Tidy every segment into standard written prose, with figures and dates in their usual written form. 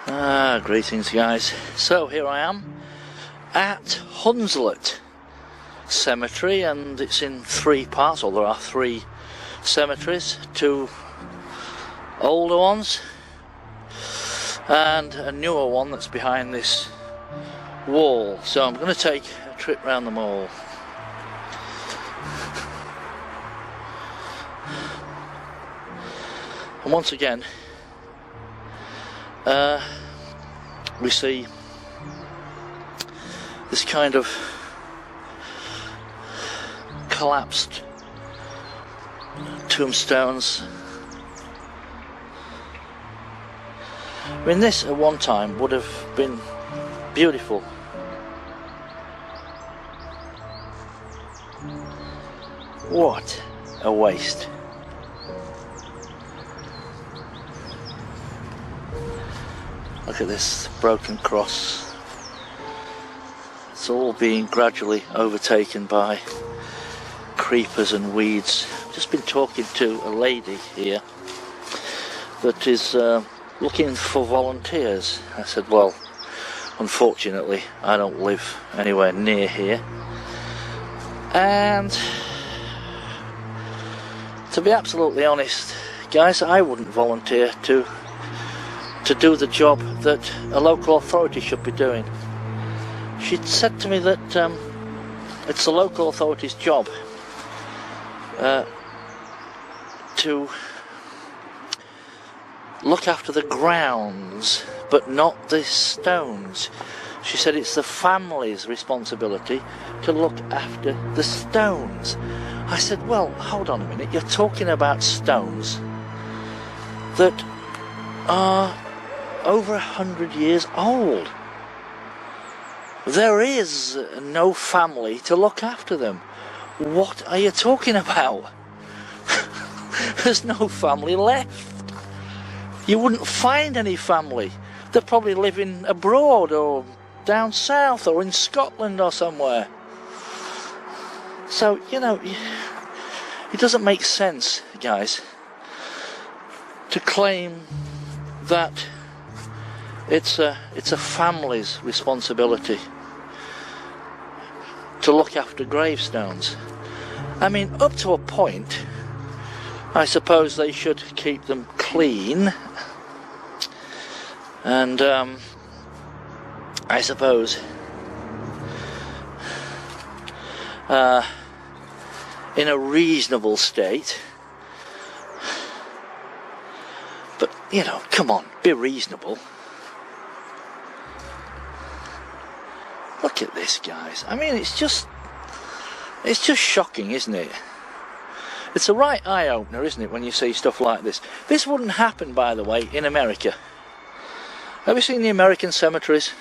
Greetings guys. So here I am at Hunslet Cemetery, and it's in three parts, or there are three cemeteries, two older ones and a newer one that's behind this wall. So I'm going to take a trip around them all. And once again we see this kind of collapsed tombstones. I mean, this at one time would have been beautiful. What a waste. Look at this broken cross. It's all being gradually overtaken by creepers and weeds. I've just been talking to a lady here that is looking for volunteers. I said, well, unfortunately I don't live anywhere near here, and to be absolutely honest guys, I wouldn't volunteer to do the job that a local authority should be doing. She said to me that it's the local authority's job to look after the grounds but not the stones. She said it's the family's responsibility to look after the stones. I said, well, hold on a minute, you're talking about stones that are over 100 years old. There is no family to look after them. What are you talking about? There's no family left. You wouldn't find any family. They're probably living abroad or down south or in Scotland or somewhere. So, you know, it doesn't make sense, guys, to claim that it's a family's responsibility to look after gravestones. I mean, up to a point, I suppose they should keep them clean, and I suppose in a reasonable state. But, you know, come on, be reasonable. Look at this, guys. I mean, it's just shocking, isn't it? It's a right eye-opener, isn't it, when you see stuff like this. This wouldn't happen, by the way, in America. Have you seen the American cemeteries?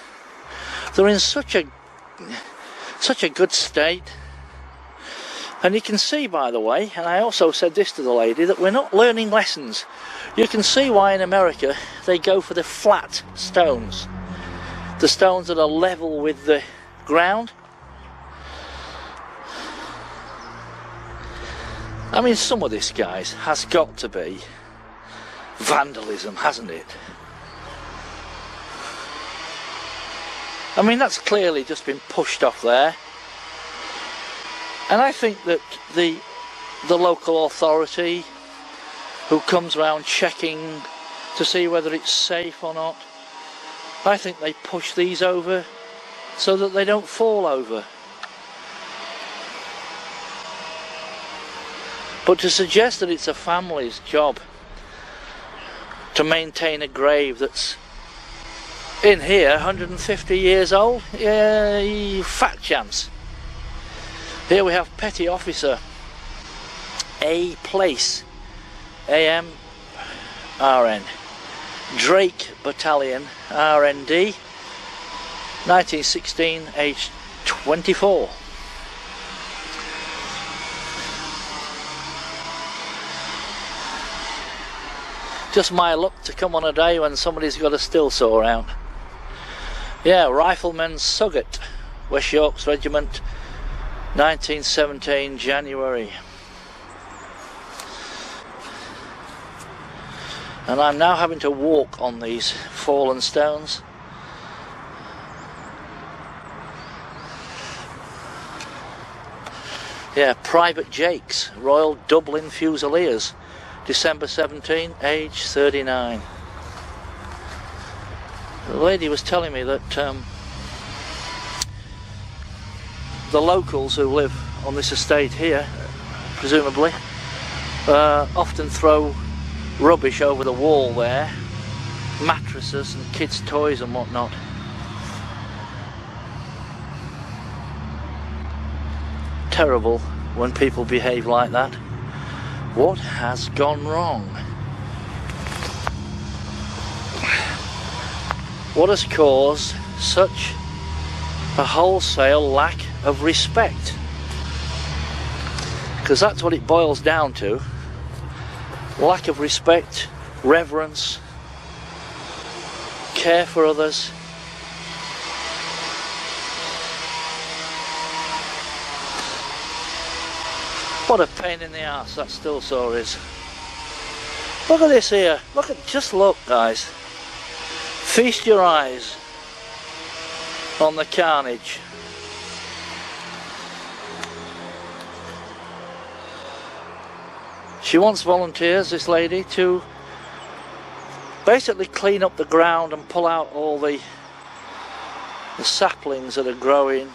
They're in such a good state. And you can see, by the way, and I also said this to the lady, that we're not learning lessons. You can see why in America they go for the flat stones. The stones that are level with the ground. I mean, some of this, guys, has got to be vandalism, hasn't it? I mean, that's clearly just been pushed off there. And I think that the local authority who comes around checking to see whether it's safe or not, I think they push these over so that they don't fall over. But to suggest that it's a family's job to maintain a grave that's in here 150 years old, yeah, fat chance. Here we have Petty Officer A Place, AM RN, Drake Battalion RND, 1916, age 24. Just my luck to come on a day when somebody's got a still saw out. Yeah, Rifleman Sugget, West Yorks Regiment, 1917 January. And I'm now having to walk on these fallen stones. Yeah, Private Jakes, Royal Dublin Fusiliers, December 17, age 39. The lady was telling me that the locals who live on this estate here, presumably, often throw rubbish over the wall there, mattresses and kids' toys and whatnot. Terrible when people behave like that. What has gone wrong? What has caused such a wholesale lack of respect? Because that's what it boils down to. Lack of respect, reverence, care for others. What a pain in the arse that still saw is. Look at this here. Just look, guys. Feast your eyes on the carnage. She wants volunteers, this lady, to basically clean up the ground and pull out all the saplings that are growing.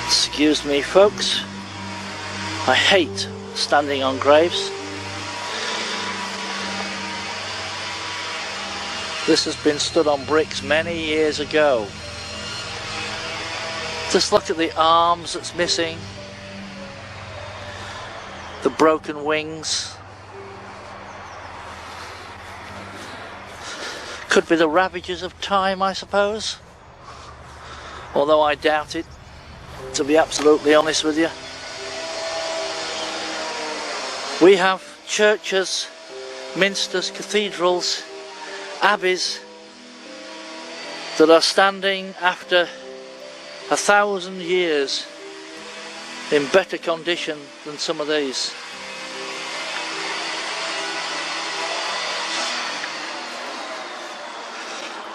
Excuse me, folks. I hate standing on graves. This has been stood on bricks many years ago. Just look at the arms that's missing, the broken wings. Could be the ravages of time, I suppose. Although I doubt it, to be absolutely honest with you. We have churches, minsters, cathedrals, abbeys that are standing after 1,000 years in better condition than some of these.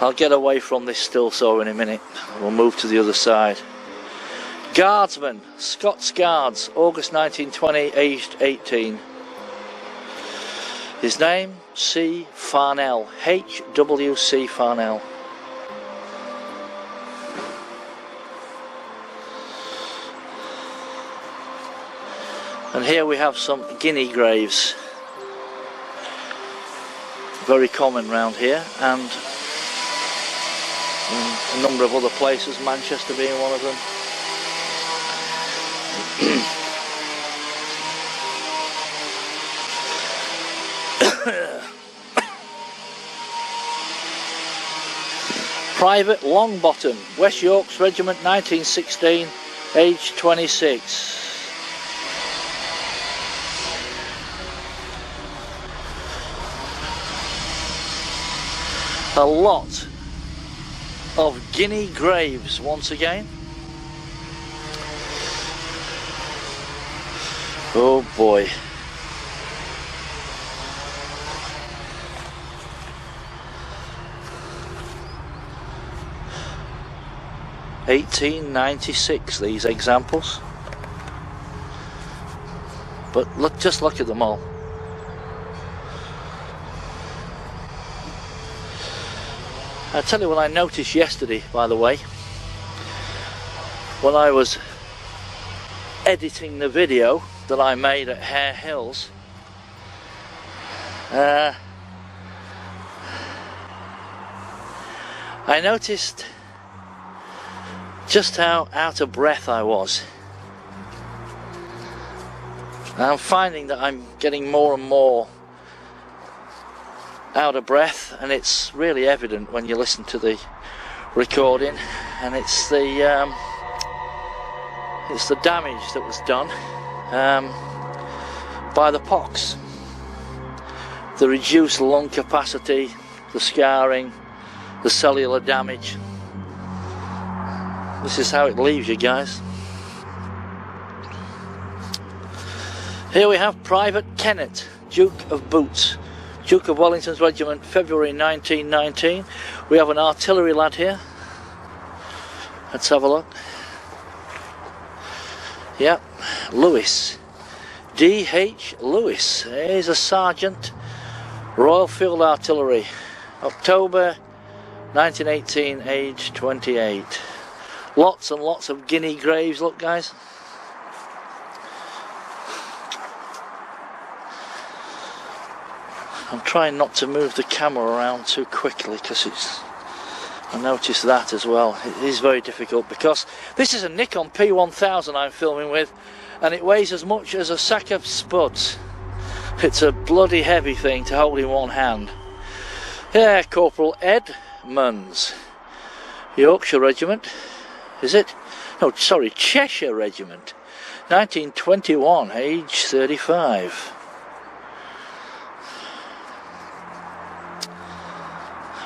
I'll get away from this still saw in a minute. We'll move to the other side. Guardsman, Scots Guards, August 1920, aged 18. His name, C. Farnell, H.W.C. Farnell. And here we have some guinea graves. Very common round here, and in a number of other places, Manchester being one of them. Private Longbottom, West Yorks Regiment, 1916, age 26. A lot of guinea graves once again. Oh boy. (1896) these examples, but just look at them all. I'll tell you what I noticed yesterday, by the way, when I was editing the video that I made at Hare Hills. I noticed just how out of breath I was. I'm finding that I'm getting more and more out of breath, and it's really evident when you listen to the recording, and it's the damage that was done by the pox, the reduced lung capacity, the scarring, the cellular damage. This is how it leaves you, guys. Here we have Private Kennett, Duke of Boots, Duke of Wellington's Regiment, February 1919. We have an artillery lad here. Let's have a look. Yep, Lewis, D.H. Lewis. He's a sergeant, Royal Field Artillery, October 1918, age 28. Lots and lots of guinea graves, look guys. I'm trying not to move the camera around too quickly because I noticed that as well. It is very difficult because this is a Nikon P1000 I'm filming with, and it weighs as much as a sack of spuds. It's a bloody heavy thing to hold in one hand. Yeah, Corporal Edmonds, Yorkshire Regiment, is it? No, sorry, Cheshire Regiment, 1921, age 35.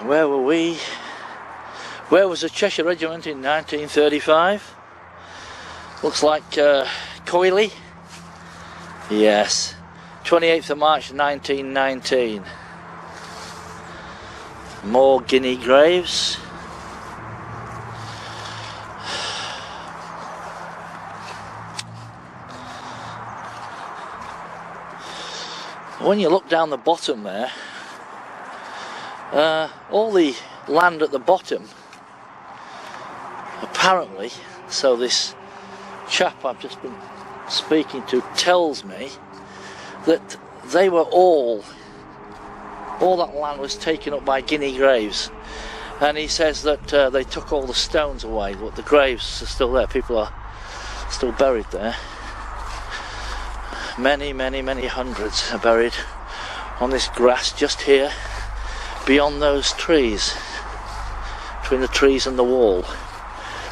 Where were we? Where was the Cheshire Regiment in 1935? Looks like Coyley. Yes, 28th of March 1919. More guinea graves. When you look down the bottom there, all the land at the bottom, apparently, so this chap I've just been speaking to tells me that they were all that land was taken up by guinea graves, and he says that they took all the stones away, but the graves are still there. People are still buried there. Many, many, many hundreds are buried on this grass just here, beyond those trees, between the trees and the wall.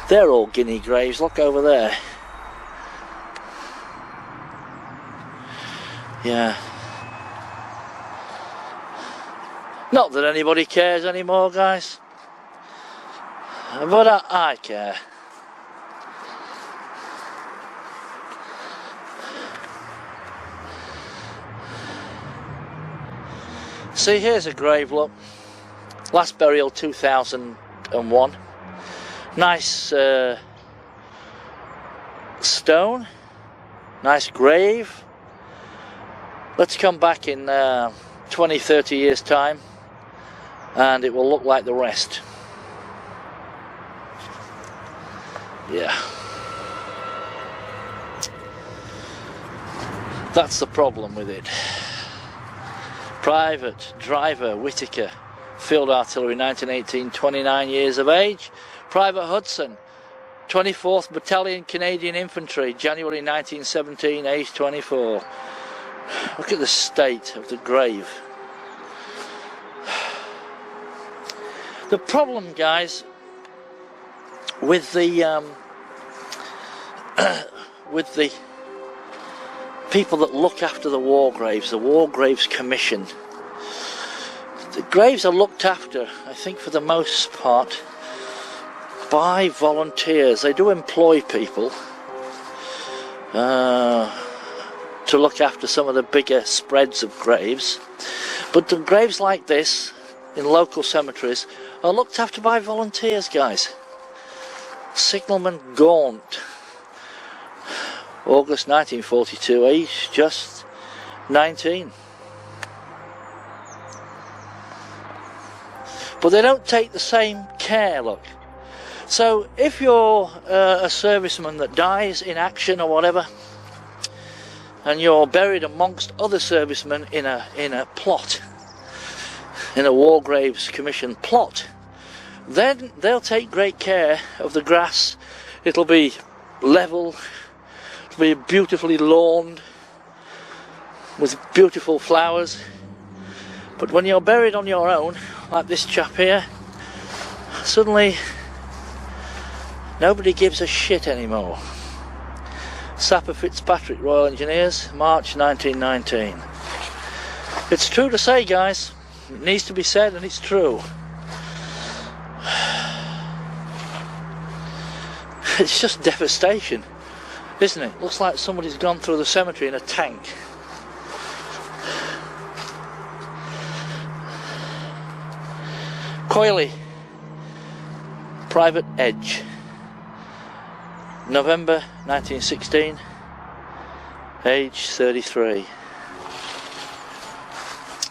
They're all guinea graves, look over there. Yeah. Not that anybody cares anymore, guys, but I care. See, here's a grave, look. Last burial 2001. Nice stone. Nice grave. Let's come back in 20, 30 years time and it will look like the rest. Yeah. That's the problem with it. Private Driver Whittaker, Field Artillery, 1918, 29 years of age. Private Hudson, 24th Battalion Canadian Infantry, January 1917, age 24. Look at the state of the grave. The problem, guys, with the people that look after the war graves, the War Graves Commission, the graves are looked after, I think for the most part, by volunteers. They do employ people to look after some of the bigger spreads of graves, but the graves like this in local cemeteries are looked after by volunteers, guys. Signalman Gaunt, August 1942, age just 19. But they don't take the same care, look. So if you're a serviceman that dies in action or whatever, and you're buried amongst other servicemen in a plot, in a War Graves Commission plot, then they'll take great care of the grass. It'll be level, it'll be beautifully lawned with beautiful flowers. But when you're buried on your own, like this chap here, suddenly nobody gives a shit anymore. Sapper Fitzpatrick, Royal Engineers, March 1919. It's true to say, guys, It needs to be said, and it's true. It's just devastation, isn't it? Looks like somebody's gone through the cemetery in a tank. Coyley, Private Edge, November 1916, age 33.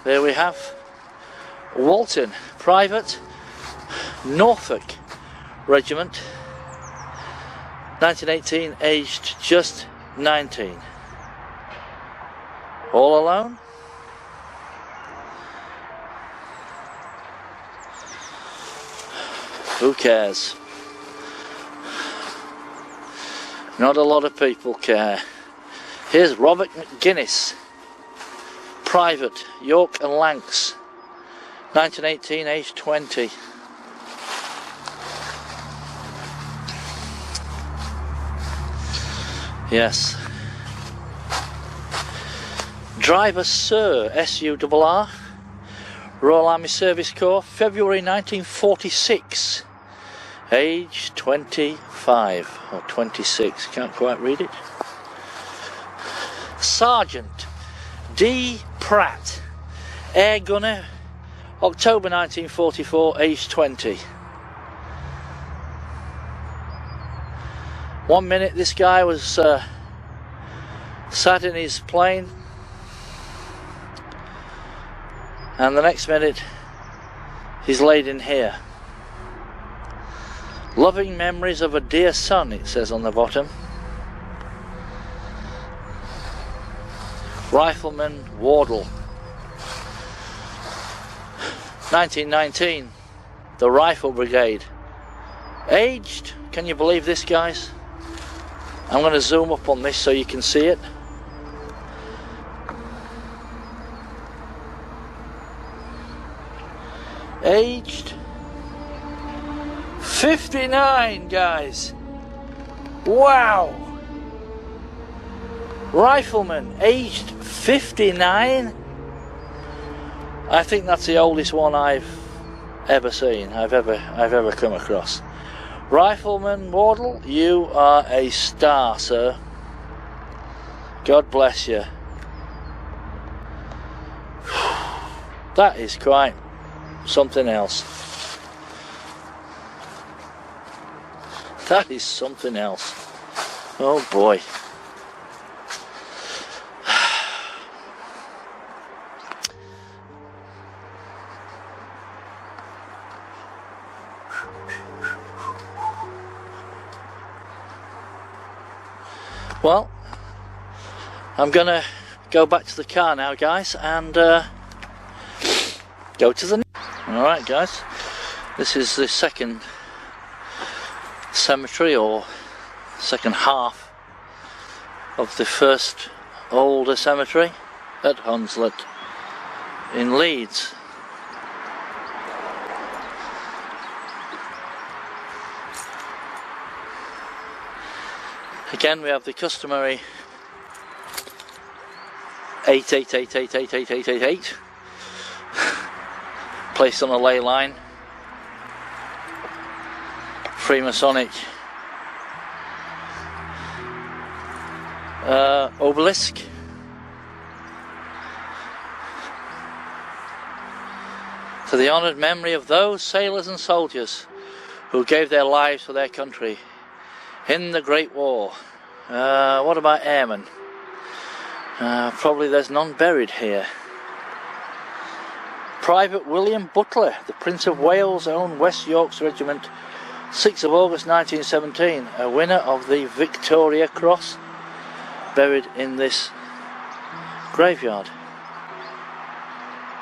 There we have Walton, Private, Norfolk Regiment, 1918, aged just 19. All alone? Who cares? Not a lot of people care. Here's Robert McGuinness, Private, York and Lancs, 1918, aged 20. Yes. Driver Sir, SURR, Royal Army Service Corps, February 1946, age 25 or 26, can't quite read it. Sergeant D. Pratt, Air Gunner, October 1944, age 20. 1 minute this guy was sat in his plane, and the next minute he's laid in here. Loving memories of a dear son, it says on the bottom. Rifleman Wardle, 1919, the Rifle Brigade. Aged, can you believe this, guys? I'm going to zoom up on this so you can see it. Aged 59, guys. Wow. Rifleman, aged 59. I think that's the oldest one I've ever seen, I've ever come across. Rifleman Wardle, you are a star, sir. God bless you. That is quite something else. That is something else. Oh boy. Well, I'm gonna go back to the car now, guys, and go to the... Alright, guys, this is the second cemetery, or second half of the first older cemetery at Hunslet in Leeds. Again, we have the customary 8888888888 placed on a ley line. Freemasonic obelisk. To the honoured memory of those sailors and soldiers who gave their lives for their country in the Great War. What about airmen? Probably there's none buried here. Private William Butler, the Prince of Wales' own West Yorks Regiment, 6th of August 1917, a winner of the Victoria Cross, buried in this graveyard.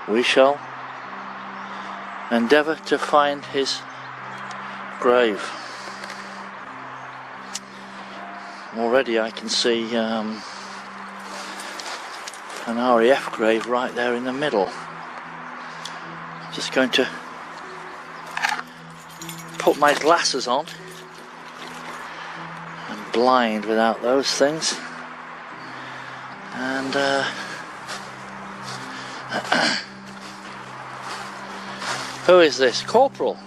We shall endeavour to find his grave. Already I can see an RAF grave right there in the middle. Just going to put my glasses on. I'm blind without those things. And Who is this? Corporal.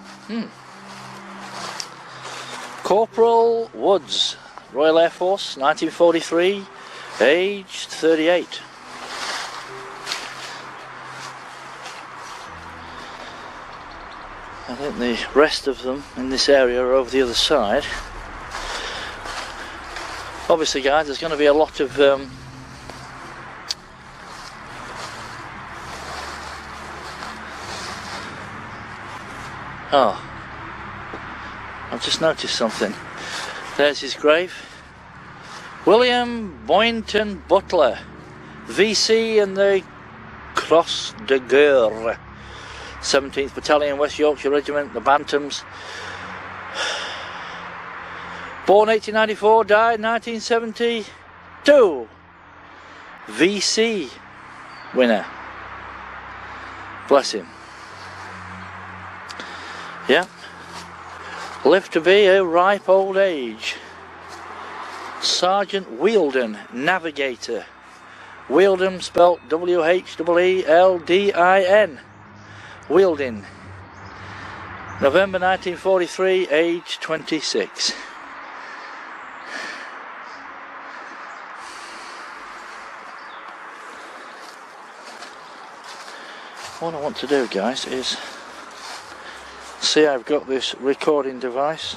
Corporal Woods, Royal Air Force, 1943, aged 38. I think the rest of them in this area are over the other side. Obviously, guys, there's going to be a lot of oh, I've just noticed something. There's his grave. William Boynton Butler, VC in the Cross de Guerre, 17th Battalion, West Yorkshire Regiment, the Bantams. Born 1894, died 1972. VC winner. Bless him. Yeah. Lived to be a ripe old age. Sergeant Wheeldon, navigator. Wheeldon spelt W-H-E-E-L-D-I-N. Wheeldon. November 1943, age 26. What I want to do, guys, is see, I've got this recording device.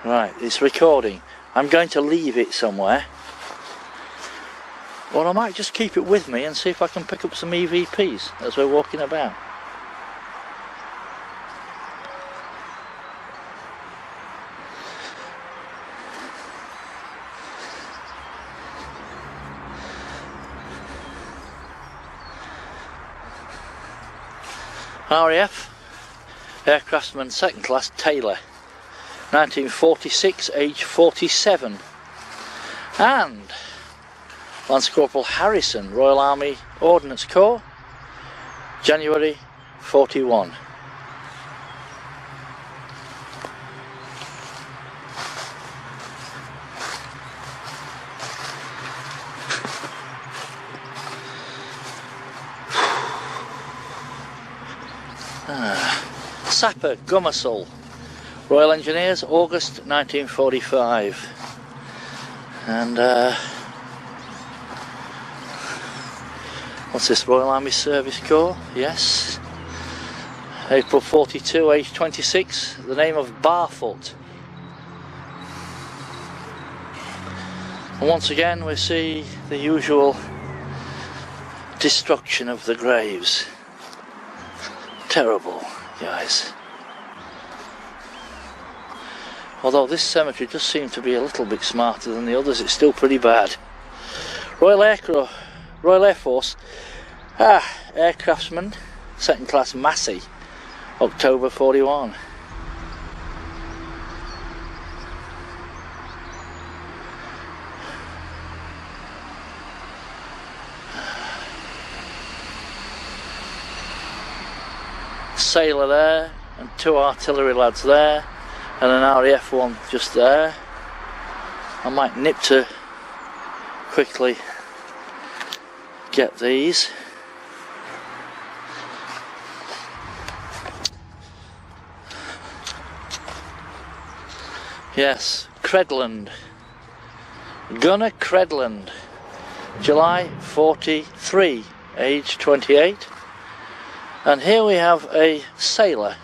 Right, it's recording. I'm going to leave it somewhere. Or I might just keep it with me and see if I can pick up some EVPs as we're walking about. RAF, Aircraftsman 2nd Class Taylor, 1946, age 47. And Lance Corporal Harrison, Royal Army Ordnance Corps, January 41. Sapper Gummersall, Royal Engineers, August 1945. And what's this, Royal Army Service Corps? Yes. April 42, age 26, the name of Barfoot. And once again we see the usual destruction of the graves. Terrible, guys. Although this cemetery does seem to be a little bit smarter than the others, it's still pretty bad. Royal Air Force, Aircraftsman, 2nd Class Massey, October 41. Sailor there, and 2 artillery lads there, and an RAF one just there. I might nip to quickly get these. Yes, Credland, Gunner Credland, July 43, age 28. And here we have a sailor,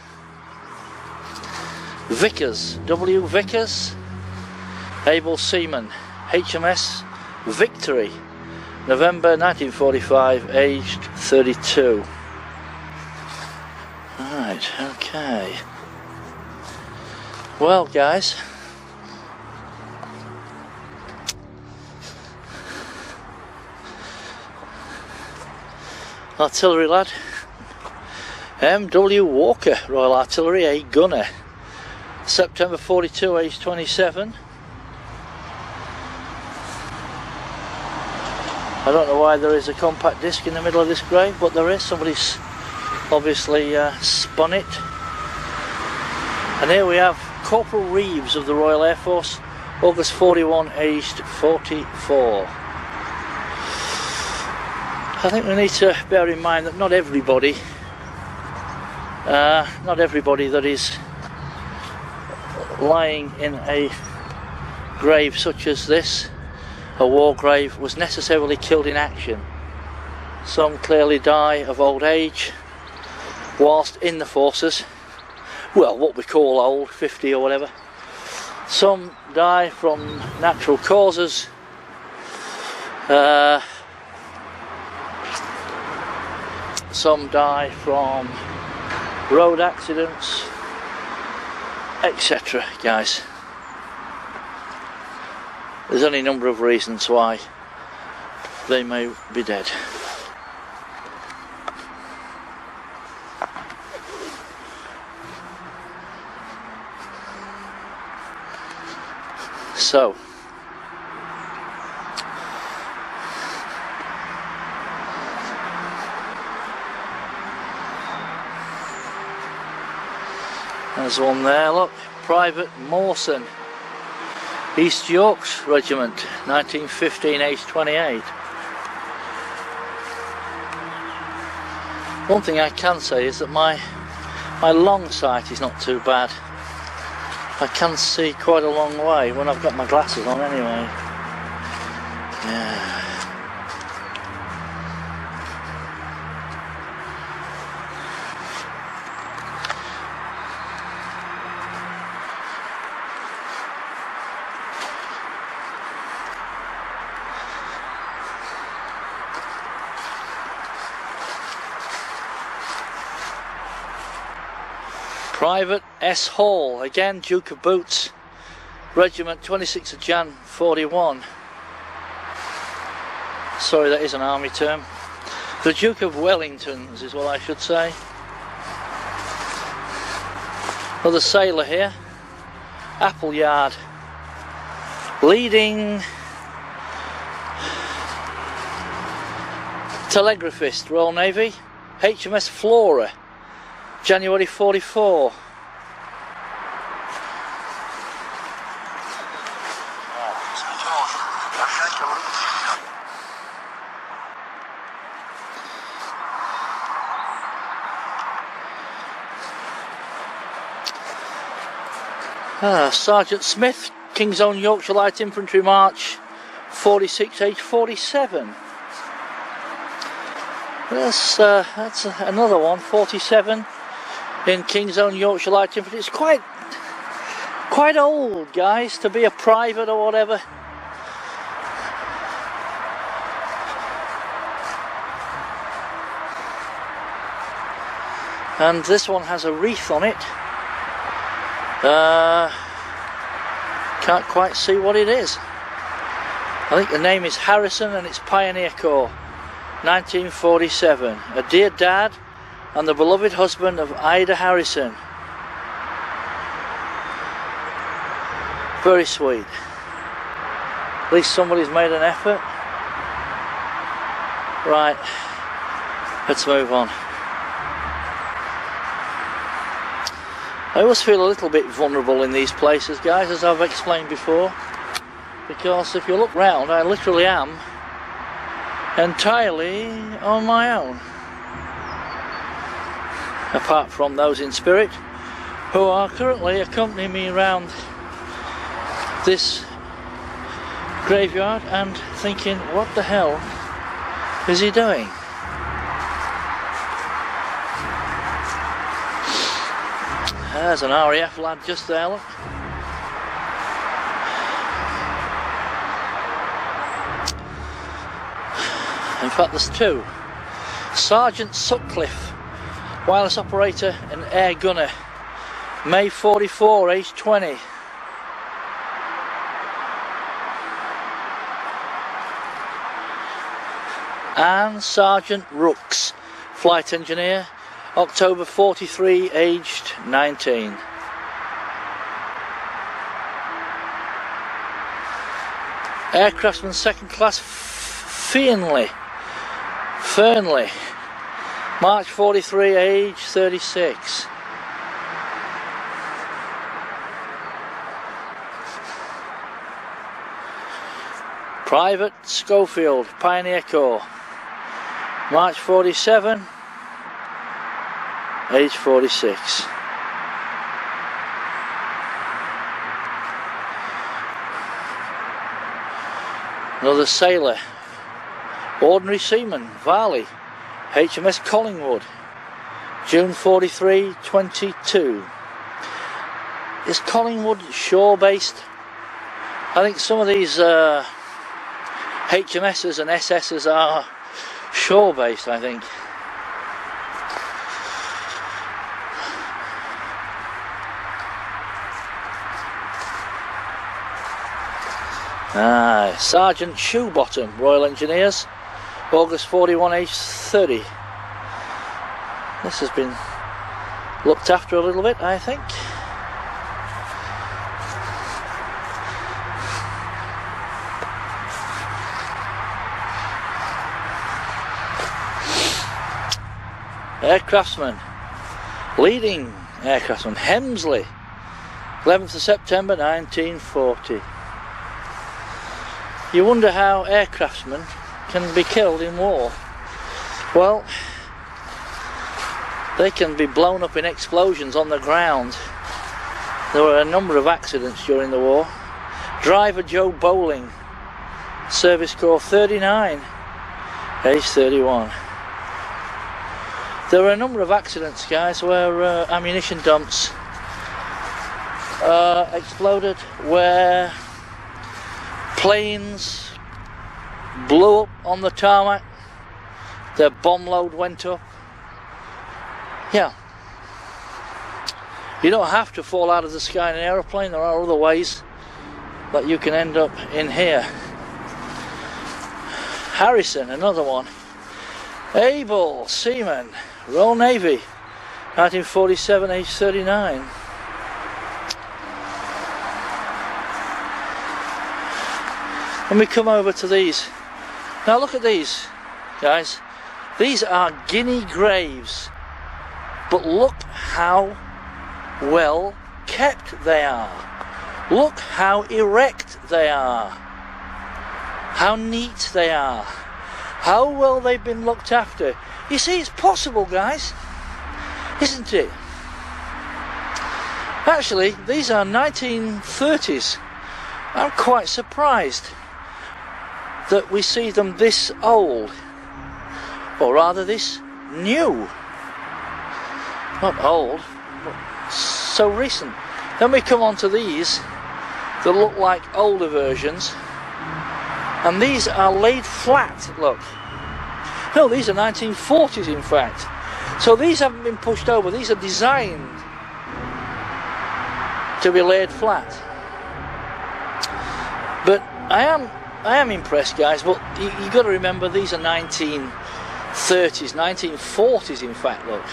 Vickers, W. Vickers, able seaman, HMS Victory, November 1945, aged 32. Right, okay. Well, guys, artillery lad, M.W. Walker, Royal Artillery, a gunner, September 42, age 27. I don't know why there is a compact disc in the middle of this grave, but there is. Somebody's obviously spun it. And here we have Corporal Reeves of the Royal Air Force, August 41, aged 44. I think we need to bear in mind that not everybody Not everybody that is lying in a grave such as this, a war grave, was necessarily killed in action. Some clearly die of old age whilst in the forces, well, what we call old, 50 or whatever. Some die from natural causes. Some die from road accidents, etc. guys. There's any number of reasons why they may be dead. So, there's one there, look, Private Mawson, East Yorks Regiment, 1915, age 28. One thing I can say is that my long sight is not too bad. I can see quite a long way when I've got my glasses on anyway. Yeah. Private S. Hall, again Duke of Boots, Regiment, 26th of Jan 41. Sorry, that is an army term. The Duke of Wellington's is what I should say. Another sailor here, Appleyard, leading telegraphist, Royal Navy, HMS Flora, January 44. Sergeant Smith, King's Own Yorkshire Light Infantry, March 46, age 47. That's another one, 47. In King's Own Yorkshire Light Infantry. It's quite old, guys, to be a private or whatever. And this one has a wreath on it. Can't quite see what it is. I think the name is Harrison and it's Pioneer Corps, 1947. A dear dad and the beloved husband of Ida Harrison. Very sweet. At least somebody's made an effort. Right, let's move on. I always feel a little bit vulnerable in these places, guys, as I've explained before, because if you look round, I literally am entirely on my own. Apart from those in spirit who are currently accompanying me around this graveyard and thinking, what the hell is he doing? There's an RAF lad just there, look. In fact, there's two. Sergeant Sutcliffe, wireless operator and air gunner, May 44, age 20. And Sergeant Rooks, flight engineer, October 43, aged 19. Aircraftsman second class Fernley, March 43, age 36. Private Schofield, Pioneer Corps, March 47, age 46. Another sailor, ordinary seaman, Varley, HMS Collingwood, June 43, 22. Is Collingwood shore-based? I think some of these HMSs and SSs are shore-based, I think. Sergeant Shoebottom, Royal Engineers, August 41, age 30. This has been looked after a little bit, I think. Aircraftsman, leading aircraftsman, Hemsley, 11th of September 1940. You wonder how aircraftsmen can be killed in war. Well, they can be blown up in explosions on the ground. There were a number of accidents during the war. Driver Joe Bowling, Service Corps 39, age 31. There were a number of accidents, guys, where ammunition dumps exploded, where planes blew up on the tarmac, their bomb load went up. Yeah. You don't have to fall out of the sky in an aeroplane. There are other ways that you can end up in here. Harrison, another one. Able, seaman, Royal Navy, 1947, age 39. When we come over to these, now look at these, guys. These are Guinea graves, but look how well kept they are. Look how erect they are. How neat they are. How well they've been looked after. You see, it's possible, guys, isn't it? Actually, these are 1930s. I'm quite surprised that we see them this old, or rather this new. Not old, but so recent. Then we come on to these that look like older versions, and these are laid flat, look. No, these are 1940s in fact. So these haven't been pushed over, these are designed to be laid flat. But I am impressed, guys, but you got to remember these are 1930s, 1940s in fact, look.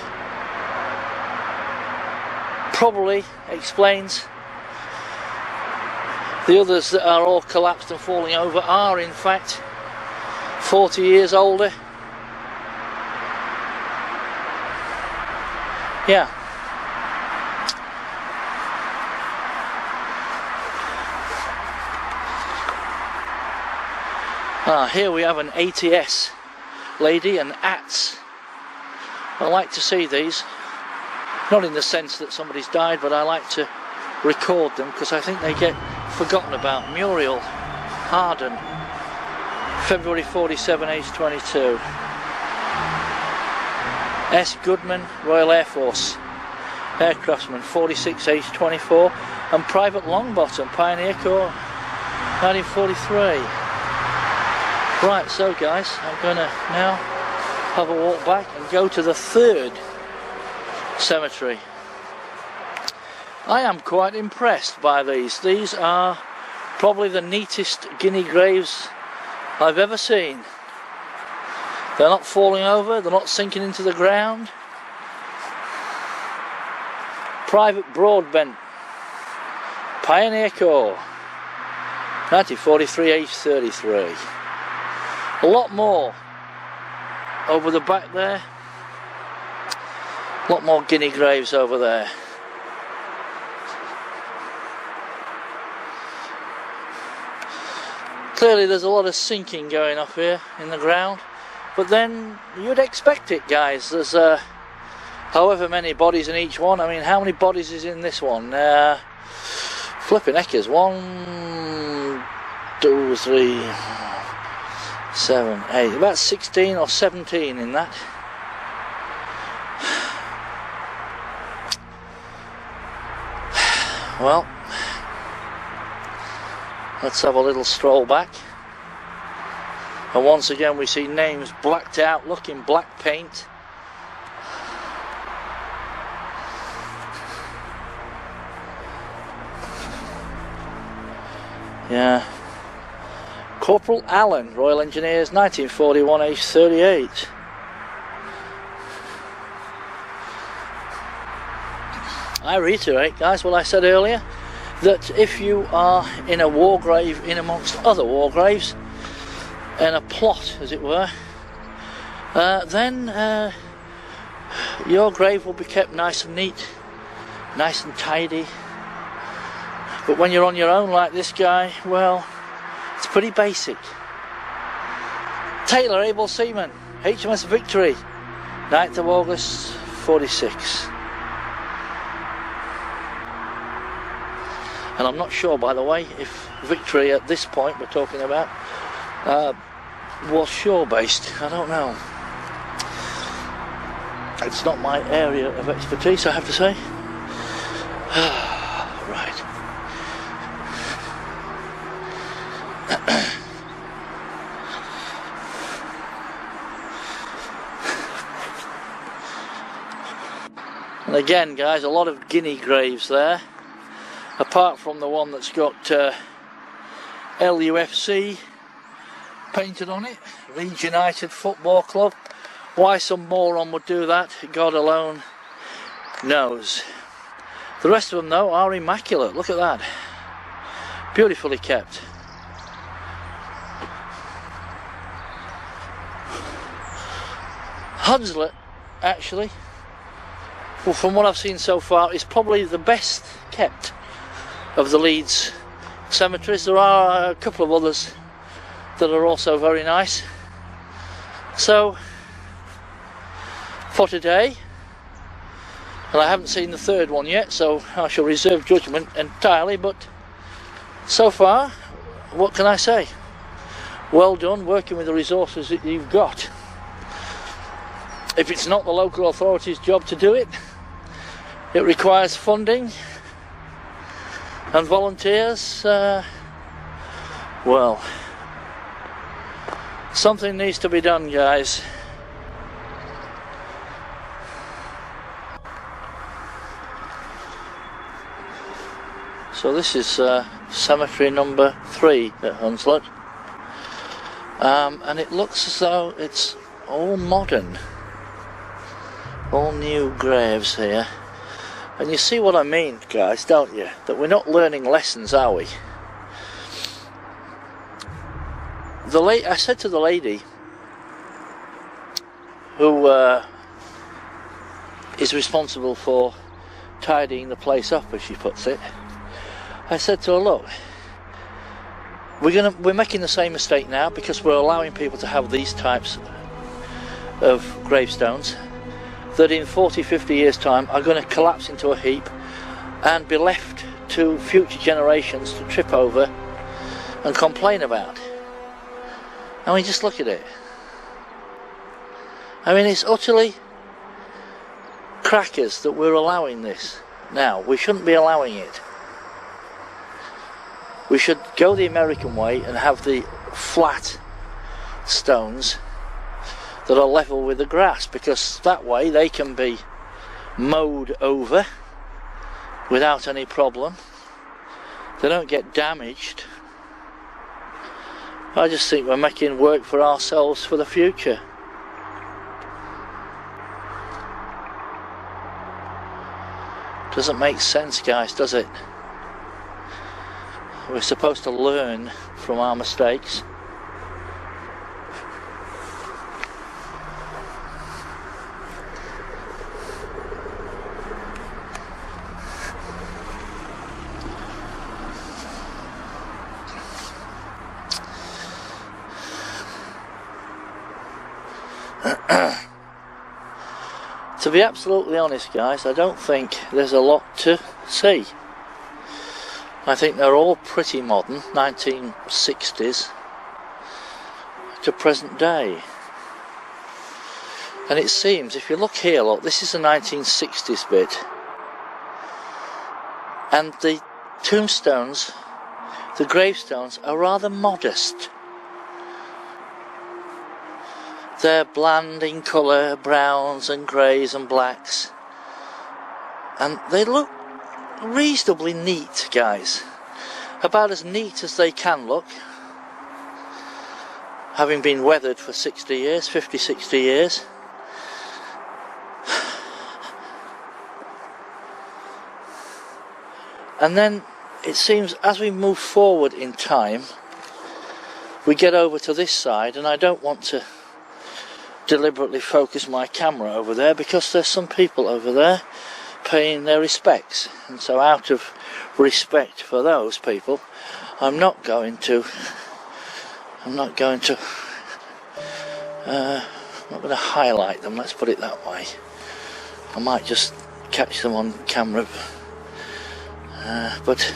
Probably explains the others that are all collapsed and falling over are in fact 40 years older. Yeah. Here we have an ATS lady, an ATS. I like to see these, not in the sense that somebody's died, but I like to record them because I think they get forgotten about. Muriel Harden, February 47, age 22. S. Goodman, Royal Air Force, aircraftsman, 46, age 24, and Private Longbottom, Pioneer Corps, 1943. Right, so guys, I'm going to now have a walk back and go to the third cemetery. I am quite impressed by these. These are probably the neatest Guinea graves I've ever seen. They're not falling over, they're not sinking into the ground. Private Broadbent, Pioneer Corps, 1943, age 33. A lot more over the back there. A lot more Guinea graves over there. Clearly there's a lot of sinking going up here in the ground, but then you'd expect it, guys. There's however many bodies in each one. I mean, how many bodies is in this one? Flipping heckers. 1, 2, 3, 7, 8. About 16 or 17 in that. Well, let's have a little stroll back. And once again we see names blacked out, looking black paint. Yeah. Corporal Allen, Royal Engineers, 1941, age 38. I reiterate, guys, what I said earlier, that if you are in a war grave, in amongst other war graves, in a plot, as it were, then your grave will be kept nice and neat, nice and tidy. But when you're on your own like this guy, well, it's pretty basic. Taylor, able seaman, HMS Victory, 9th of August, 46. And I'm not sure, by the way, if Victory at this point we're talking about was shore-based. I don't know. It's not my area of expertise, I have to say. Right. And again, guys, a lot of guinea graves there. Apart from the one that's got LUFC painted on it, Leeds United Football Club. Why some moron would do that, God alone knows. The rest of them, though, are immaculate. Look at that. Beautifully kept. Hunslet, actually, well, from what I've seen so far, is probably the best kept of the Leeds cemeteries. There are a couple of others that are also very nice. So, for today, and I haven't seen the third one yet, so I shall reserve judgment entirely, but so far, what can I say? Well done working with the resources that you've got. If it's not the local authorities' job to do it, it requires funding and volunteers. Well, something needs to be done, guys. So this is cemetery number 3 at Hunslet, and it looks as though it's all modern, all new graves here. And you see what I mean, guys, don't you? That we're not learning lessons, are we? I said to the lady who is responsible for tidying the place up, as she puts it, I said to her, look, we're making the same mistake now because we're allowing people to have these types of gravestones that in 40-50 years time are going to collapse into a heap and be left to future generations to trip over and complain about. I mean, just look at it. I mean, it's utterly crackers that we're allowing this now. We shouldn't be allowing it. We should go the American way and have the flat stones that are level with the grass, because that way they can be mowed over without any problem. They don't get damaged. I just think we're making work for ourselves for the future. Doesn't make sense, guys, does it? We're supposed to learn from our mistakes. To be absolutely honest, guys, I don't think there's a lot to see. I think they're all pretty modern, 1960s to present day. And it seems, if you look here, look, this is the 1960s bit. And the tombstones, the gravestones, are rather modest. They're bland in colour, browns and greys and blacks. And they look reasonably neat, guys. About as neat as they can look. Having been weathered for 60 years, 50, 60 years. And then it seems as we move forward in time, we get over to this side, and I don't want to deliberately focus my camera over there because there's some people over there paying their respects, and so out of respect for those people, I'm not going to highlight them, let's put it that way. I might just catch them on camera, but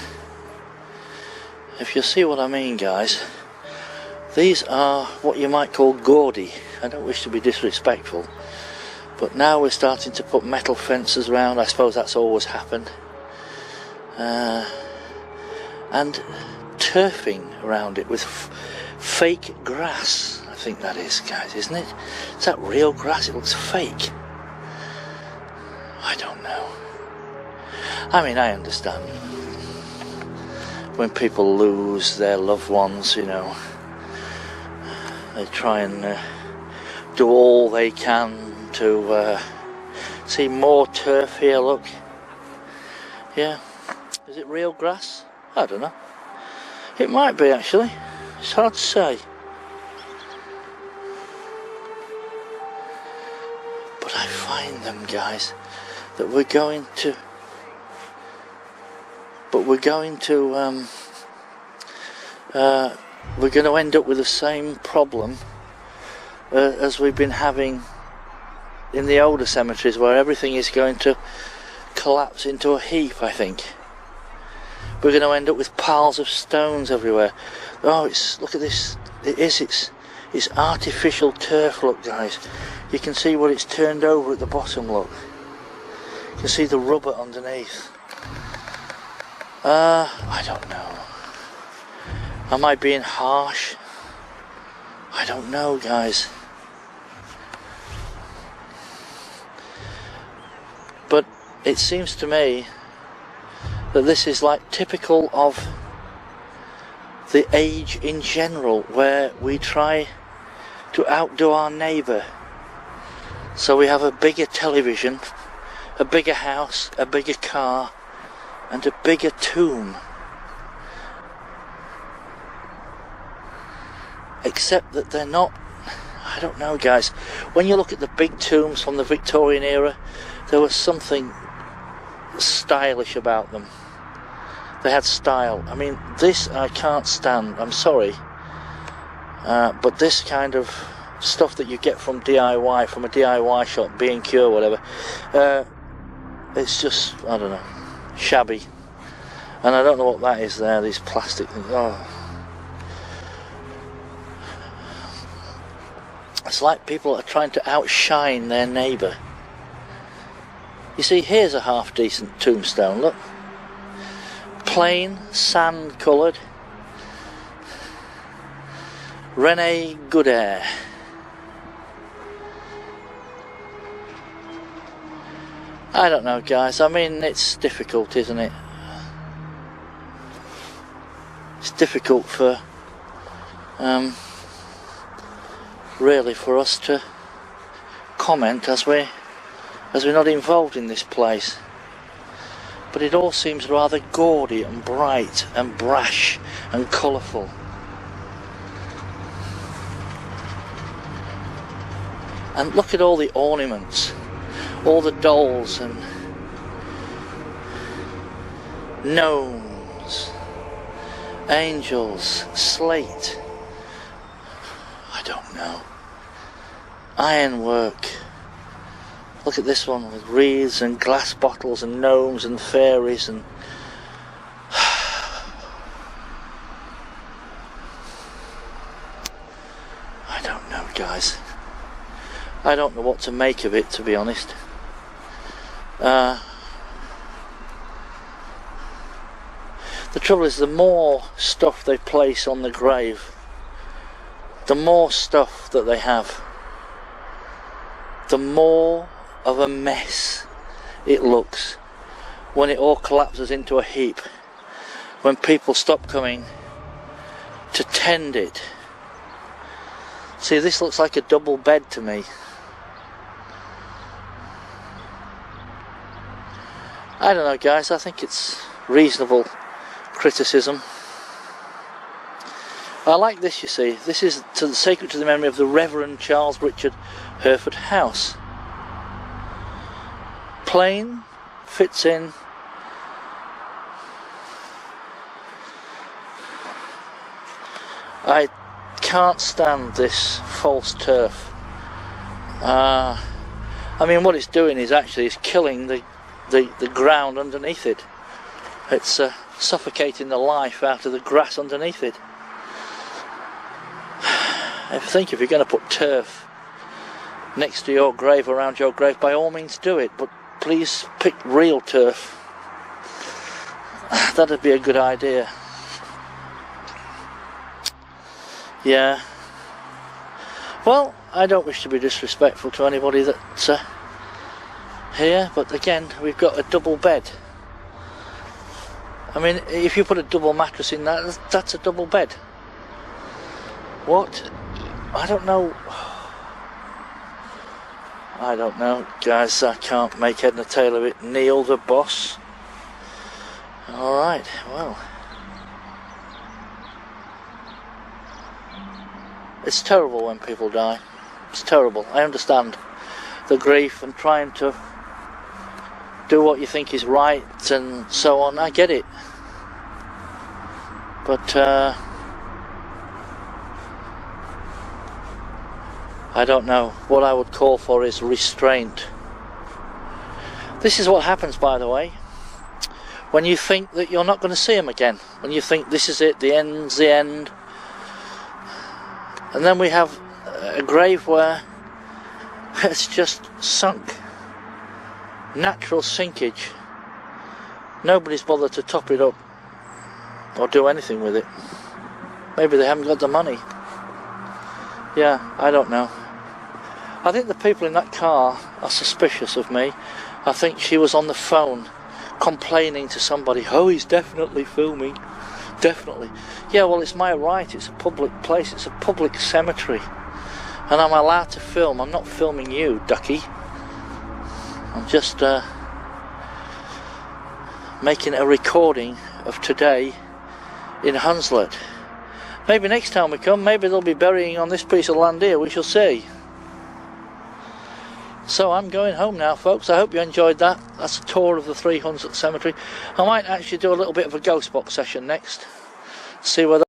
if you see what I mean, guys, these are what you might call gaudy. I don't wish to be disrespectful, but now we're starting to put metal fences around. I suppose that's always happened, and turfing around it with fake grass. I think that is, guys, isn't it? Is that real grass? It looks fake. I don't know. I mean, I understand when people lose their loved ones, you know, they try and do all they can to see more turf here. Look, yeah, is it real grass? I don't know. It might be, actually. It's hard to say. But I find them, guys, that we're going to end up with the same problem as we've been having in the older cemeteries, where everything is going to collapse into a heap. I think we're going to end up with piles of stones everywhere. Oh, look at this. It's artificial turf. Look, guys, you can see what it's turned over at the bottom. Look, you can see the rubber underneath. I don't know. Am I being harsh? I don't know, guys. But it seems to me that this is like typical of the age in general, where we try to outdo our neighbour. So we have a bigger television, a bigger house, a bigger car, and a bigger tomb. Except that they're not, I don't know, guys, when you look at the big tombs from the Victorian era, there was something stylish about them. They had style. I mean, this I can't stand, I'm sorry, but this kind of stuff that you get from DIY, from a DIY shop, B&Q or whatever, it's just, I don't know, shabby. And I don't know what that is there, these plastic things. Oh. It's like people are trying to outshine their neighbour. You see, here's a half decent tombstone, look. Plain, sand coloured. Rene Goodair. I don't know, guys, I mean, it's difficult, isn't it? It's difficult for really for us to comment as we're not involved in this place. But it all seems rather gaudy and bright and brash and colourful. And look at all the ornaments, all the dolls and gnomes, angels, slate, I don't know, ironwork, Look at this one with wreaths and glass bottles and gnomes and fairies and I don't know, guys. I don't know what to make of it, to be honest. The trouble is, the more stuff they place on the grave, the more stuff that they have, the more of a mess it looks when it all collapses into a heap, when people stop coming to tend it. See, this looks like a double bed to me. I don't know, guys, I think it's reasonable criticism. I like this, you see. This is sacred to the memory of the Reverend Charles Richard Hereford House. Plain, fits in. I can't stand this false turf. I mean, what it's doing is actually killing the ground underneath it. It's suffocating the life out of the grass underneath it. I think if you're going to put turf next to your grave, around your grave, by all means do it, but please pick real turf. That'd be a good idea. Yeah. Well, I don't wish to be disrespectful to anybody that's here, but again, we've got a double bed. I mean, if you put a double mattress in that, that's a double bed. What? I don't know. I don't know, guys. I can't make head nor tail of it. Neil the boss. Alright, well. It's terrible when people die. It's terrible. I understand the grief and trying to do what you think is right and so on. I get it. But I don't know. What I would call for is restraint. This is what happens, by the way, when you think that you're not going to see him again. When you think this is it, the end's the end. And then we have a grave where it's just sunk. Natural sinkage. Nobody's bothered to top it up or do anything with it. Maybe they haven't got the money. Yeah, I don't know. I think the people in that car are suspicious of me. I think she was on the phone complaining to somebody. Oh, he's definitely filming. Definitely. Yeah, well, it's my right. It's a public place. It's a public cemetery. And I'm allowed to film. I'm not filming you, ducky. I'm just making a recording of today in Hunslet. Maybe next time we come, maybe they'll be burying on this piece of land here. We shall see. So I'm going home now, folks. I hope you enjoyed that. That's a tour of the 3 Hunslet Cemetery. I might actually do a little bit of a ghost box session next. See whether